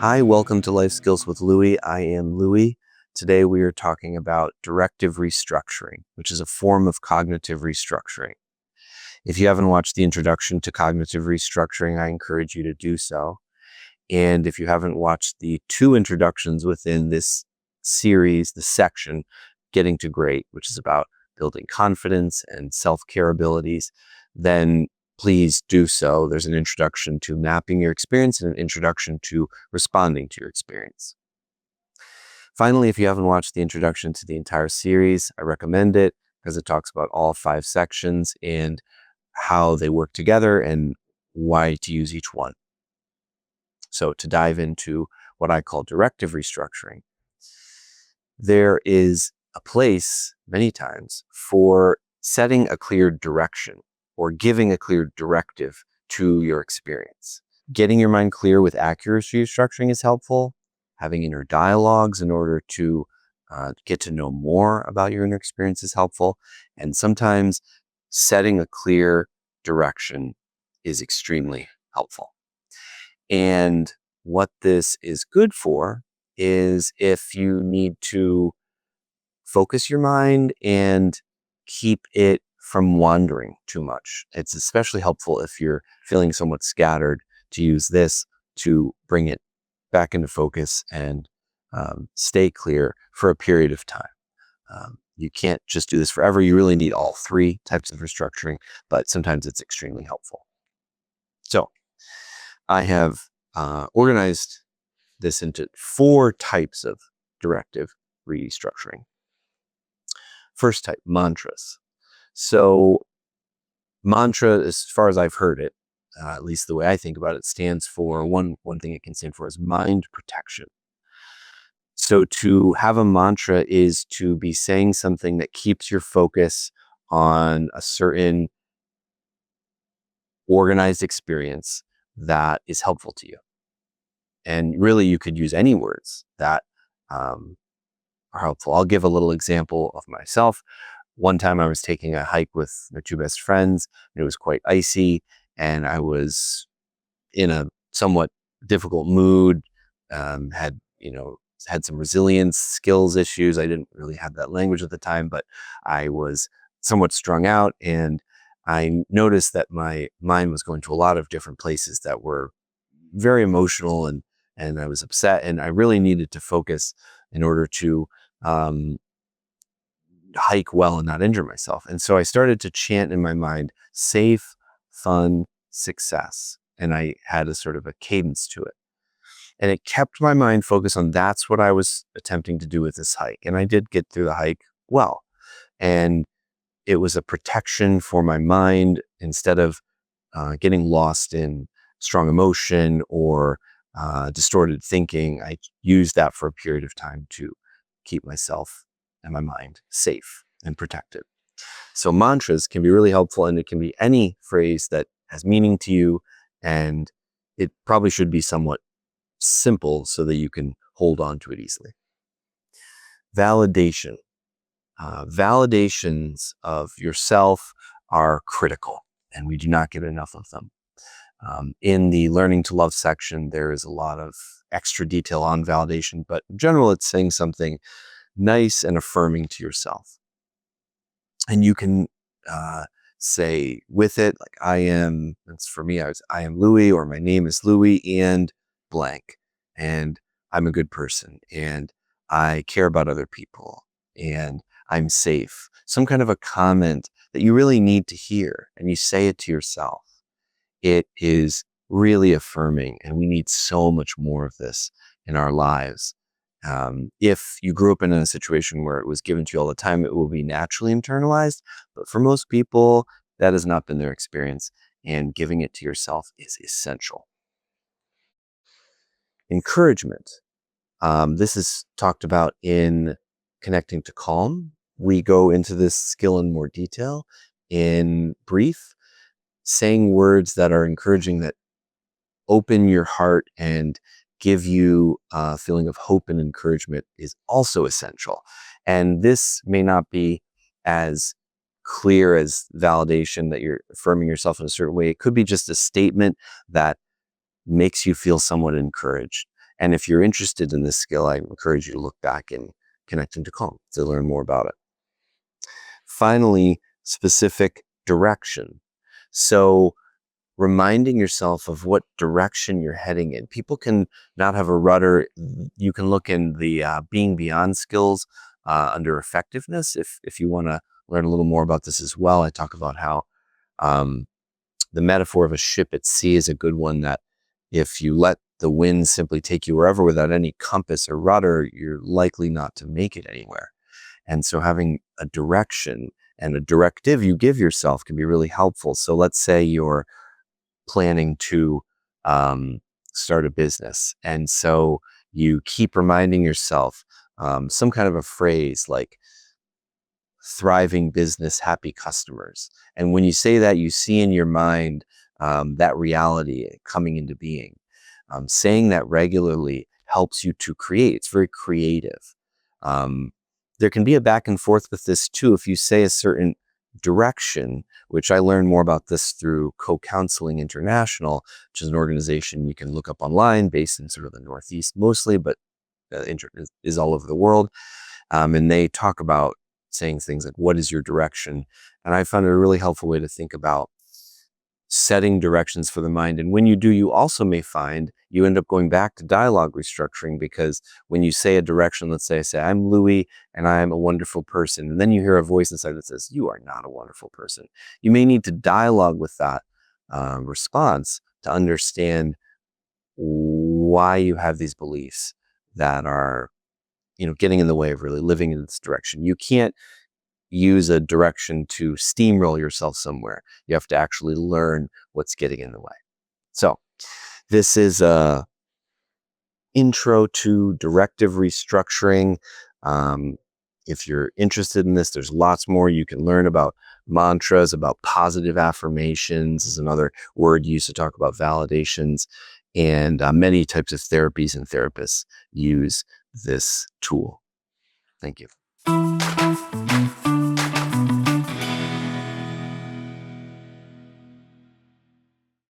Hi, welcome to Life Skills with Louie. I am Louie. Today we are talking about directive restructuring, which is a form of cognitive restructuring. If you haven't watched the introduction to cognitive restructuring, I encourage you to do so. And if you haven't watched the two introductions within this series, the section, Getting to Great, which is about building confidence and self-care abilities, then please do so. There's an introduction to mapping your experience and an introduction to responding to your experience. Finally, if you haven't watched the introduction to the entire series, I recommend it because it talks about all 5 sections and how they work together and why to use each one. So to dive into what I call directive restructuring, there is a place many times for setting a clear direction or giving a clear directive to your experience. Getting your mind clear with accuracy restructuring is helpful. Having inner dialogues in order to get to know more about your inner experience is helpful. And sometimes setting a clear direction is extremely helpful. And what this is good for is if you need to focus your mind and keep it from wandering too much. It's especially helpful if you're feeling somewhat scattered to use this to bring it back into focus and stay clear for a period of time. You can't just do this forever. You really need all 3 types of restructuring, but sometimes it's extremely helpful. So I have organized this into 4 types of directive restructuring. First type, mantras. So mantra, as far as I've heard it, at least the way I think about it, stands for one thing it can stand for is mind protection. So to have a mantra is to be saying something that keeps your focus on a certain organized experience that is helpful to you. And really, you could use any words that are helpful. I'll give a little example of myself. One time I was taking a hike with my 2 best friends, and it was quite icy, and I was in a somewhat difficult mood, had some resilience skills issues. I didn't really have that language at the time, but I was somewhat strung out, and I noticed that my mind was going to a lot of different places that were very emotional, and I was upset, and I really needed to focus in order to hike well and not injure myself. And so I started to chant in my mind, safe, fun, success. And I had a sort of a cadence to it. And it kept my mind focused on that's what I was attempting to do with this hike. And I did get through the hike well. And it was a protection for my mind instead of getting lost in strong emotion or distorted thinking. I used that for a period of time to keep myself and my mind safe and protected. So mantras can be really helpful, and it can be any phrase that has meaning to you, and it probably should be somewhat simple so that you can hold on to it easily. Validation. Validations of yourself are critical, and we do not get enough of them. In the Learning to Love section, there is a lot of extra detail on validation, but in general, it's saying something nice and affirming to yourself. And you can say with it, like that's for me, I am Louie, or my name is Louie and blank. And I'm a good person, and I care about other people, and I'm safe. Some kind of a comment that you really need to hear, and you say it to yourself. It is really affirming, and we need so much more of this in our lives. If you grew up in a situation where it was given to you all the time, it will be naturally internalized. But for most people, that has not been their experience, and giving it to yourself is essential. Encouragement. This is talked about in Connecting to Calm. We go into this skill in more detail. In brief, saying words that are encouraging, that open your heart and give you a feeling of hope and encouragement is also essential. And this may not be as clear as validation that you're affirming yourself in a certain way. It could be just a statement that makes you feel somewhat encouraged. And if you're interested in this skill, I encourage you to look back and connect into Calm to learn more about it. Finally, specific direction. So reminding yourself of what direction you're heading in. People can not have a rudder. You can look in the being beyond skills under effectiveness. If you want to learn a little more about this as well, I talk about how um, the metaphor of a ship at sea is a good one, that if you let the wind simply take you wherever without any compass or rudder, you're likely not to make it anywhere. And so having a direction and a directive you give yourself can be really helpful. So let's say you're planning to start a business. And so you keep reminding yourself some kind of a phrase like thriving business, happy customers. And when you say that, you see in your mind that reality coming into being. Saying that regularly helps you to create. It's very creative. Um, there can be a back and forth with this too. If you say a certain direction, which I learned more about this through Co-Counseling International, which is an organization you can look up online based in sort of the Northeast mostly, but is all over the world. And they talk about saying things like, what is your direction? And I found it a really helpful way to think about setting directions for the mind. And when you do, you also may find you end up going back to dialogue restructuring, because when you say a direction, let's say I say, I'm Louie and I'm a wonderful person. And then you hear a voice inside that says, you are not a wonderful person. You may need to dialogue with that response to understand why you have these beliefs that are, getting in the way of really living in this direction. You can't use a direction to steamroll yourself somewhere. You have to actually learn what's getting in the way. So this is a intro to directive restructuring. If you're interested in this, there's lots more you can learn about mantras, about positive affirmations is another word used to talk about validations. And many types of therapies and therapists use this tool. Thank you.